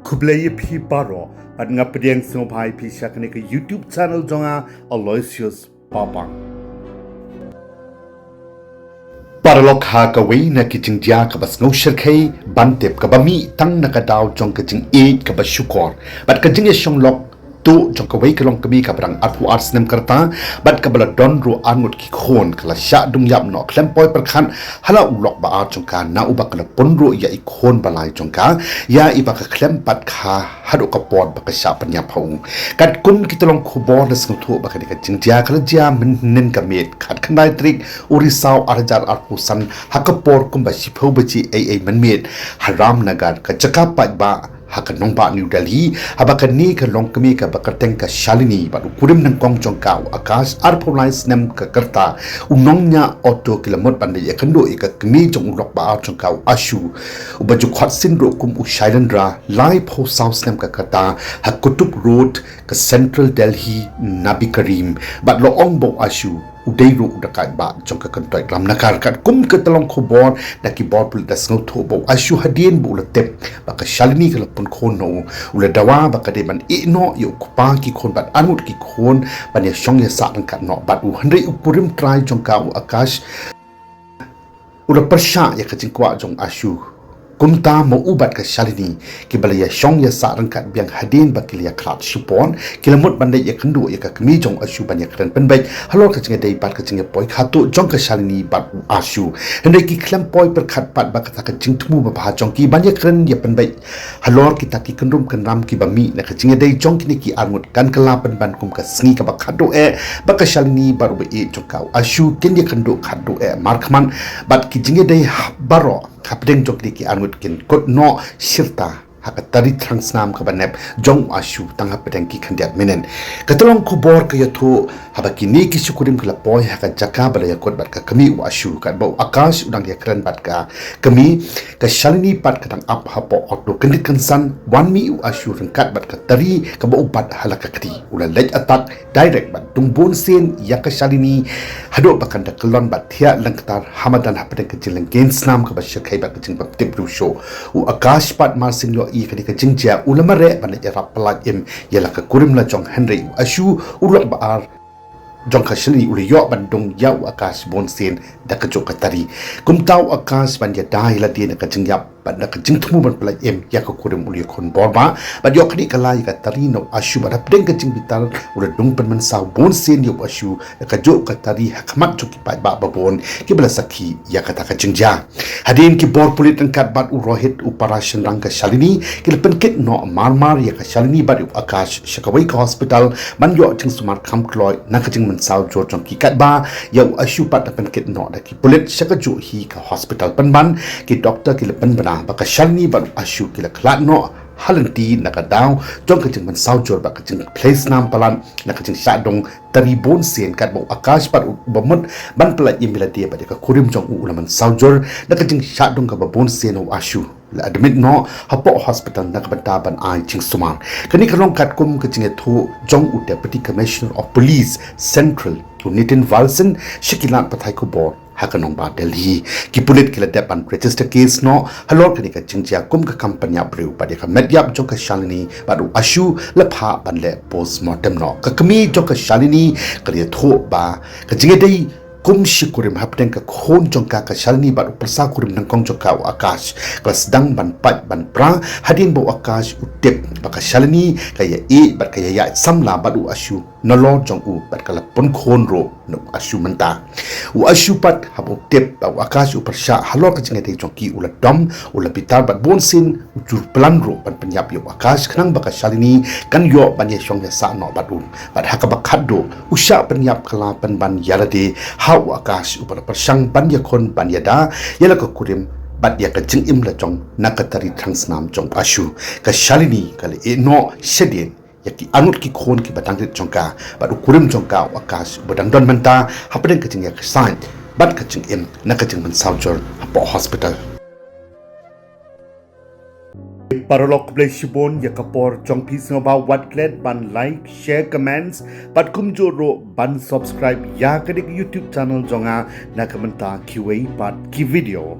Kublai pi paro at ngapediang snobhai pi syakani ke YouTube channel jonga Aloysius Papang. Paralok ha ka wei na kijing dia ka bas ngau shirkai bantep ka bami tang na ka daw jong ka jing e ka bas shukor bat ka jing e shong lok tu jong ka wei ka long kami ka brang arpu ars nem karta bat ka bala don ru angut ki khon kala sha dung yap no klem poi per khan hala ulok ba ar jong ka na uba kala ponru ya i khon balai jong ka ya i ba ka klem pat kha hadu ka pot ba ka sha panya phau kat kun ki tolong khubor na sng thu ba ka ka jing dia kala dia min nen ka met khat khanai trik urisau arjar arpu san hakapor kumba shipho bachi ai man met haram nagar ka chaka pat ba haka nongba New Delhi habaka ni ka longkami ka bakateng ka Shalini ba kurim nang kong jong ka akas arpolais nem ka karta unongnya auto kilometer bande ya kando ka kmi jong ulok ba jong ka ashu ubaju khat sindro kum u shailendra live ho south nem ka karta hakutub road ka central Delhi Nabi Karim ba lo ong bo ashu udai ru udakai ba jong ka kantoi ram nakar kat kum ka talong khobor na ki bor pul das ngau tho bo ashu hadien bu la tep ba ka Shalini ka pun khon no ula dawa ba ka de ban e no yo kupa ki khon bat anut ki khon ban ya shong ya sa ran kat no bat u handai upurim try jong ka u akash ula persha ya ka jing kwa jong ashu kumta mo ubat ka Shalini ki balaya shong ya sa ran kat biang hadin ba kilia klat shupon kilamut bandai ya kandu ya ka kmi jong ashu ban ya kran penbai halo ka jinga dei bat ka jinga poi khatu jong ka Shalini bat ashu handai ki klam poi per khat pat ba ka ka jing thumu ba ba jong ki ban ya kran ya penbai halo ki ta ki kanrum kan ram ki ba mi na ka jinga dei jong ki ni ki armut kan kala pen ban kum ka sngi ka ba khatu e ba ka Shalini bar ba e jong ka ashu ken ya kandu khatu e markman bat ki jinga dei baro kapdeng jok di ki angut kin kot no shirta haka tari transnam ka banep jong ashu tanga pedeng ki khandiat menen katolong kubor ka yathu haba ki ni ki sukurim kala poi haka jaka bala yakot bat ka kami wa ashu ka bo akash udang ya kran bat ka kami ka Shalini pat kadang ap hapo auto kendit kansan wan mi u ashu rengkat bat ka tari ka bo bat halaka kati ula lej atak direct bat tungbon sen ya ka Shalini hado bakan da kelon bat thia langtar hamadan hapedeng ka jileng gen snam ka ba shakai bat ka jing bat tip ru show u akash pat mar sing lo i kani ka jingjia ulamare ban ya rapalak im yala ka kurim la jong Henry ashu ulak ba ar jong ka Shalini uli yo bandung yau akas bon sen da ka jok ka tari kumtau akas ban ya dai la dia ka jingjap ban da ka jing thumu ban pala em ya ka kurim uli khon borba ban yo kani kala ka tari no ashu ba deng ka jing bital ula dung pan man saw bon sen yo ashu ka jok ka tari hakmat jok ki pa ba bon ki bala sakhi ya ka ta ka jingja hadin ki bor pulit kat bat u rohit u parashan rang ka Shalini ki pen kit no marmar ya ka Shalini bat u akash shakawai ka hospital man yo jing sumar kham kloi na ka jing man saw jor jong ki kat ba ya u ashu pat pen kit no da ki pulit shakaju hi ka hospital pan ban ki doctor ki pen bana ba ka Shalini bat ashu ki la klat no halanti nakadaw jong ka jing man saw jor ba ka jing place nam palan na ka jing sha dong tari bon sen kat bo akash pat bomot ban pala imila dia ba ka kurim jong u ulaman saw jor na ka jing sha dong ka ba bon sen o ashu la admit no hapo hospital nak banta ban ai ching suman kani kalong kat kum ka jing thu jong u deputy commissioner of police central Nitin Valsen shikilan pathai ko bor hakanong ba Delhi ki pulit kila depan register case no halor kani ka jingjia kum ka company apreu pa ka medyap jong ka Shalini badu ashu la pha ban le postmortem no ka kami jong ka Shalini kali tho ba ka jingedei kum shikurim hapdeng ka khon jong ka Shalini badu persa kurim nang kong jong ka akash klas dang ban pat ban pra hadin bo akash utep ba ka Shalini ka ya e bat ka ya samla badu ashu nalo jong u bat kala pon khon ro no ashu manta u ashu pat habo tep ba akash u persha halo ka jinga dei jong ki ula dom ula pitar bat bon sin ujur plan ro ban penyap yo akash khnang ba ka Shalini kan yo ban ye shong ya sa no badu bat hakaba khaddo usha penyap kala pan ban yarade hau akash u persang ban ya khon ban ya da yala ka kurim bat ya ka jing im la jong nakatari transnam jong ashu ka Shalini kale e no shedien yaki anut ki khon ki batang rit jongka badu kurim jongka akash bodang don menta hapden ka jing ya sign bat ka jing im na ka jing man saujor hapo hospital Paralok play shibon ya kapor jong pis ngaba watlet ban like share comments bat kum joro ban subscribe ya ka dik YouTube channel jonga na kamenta QA bat ki video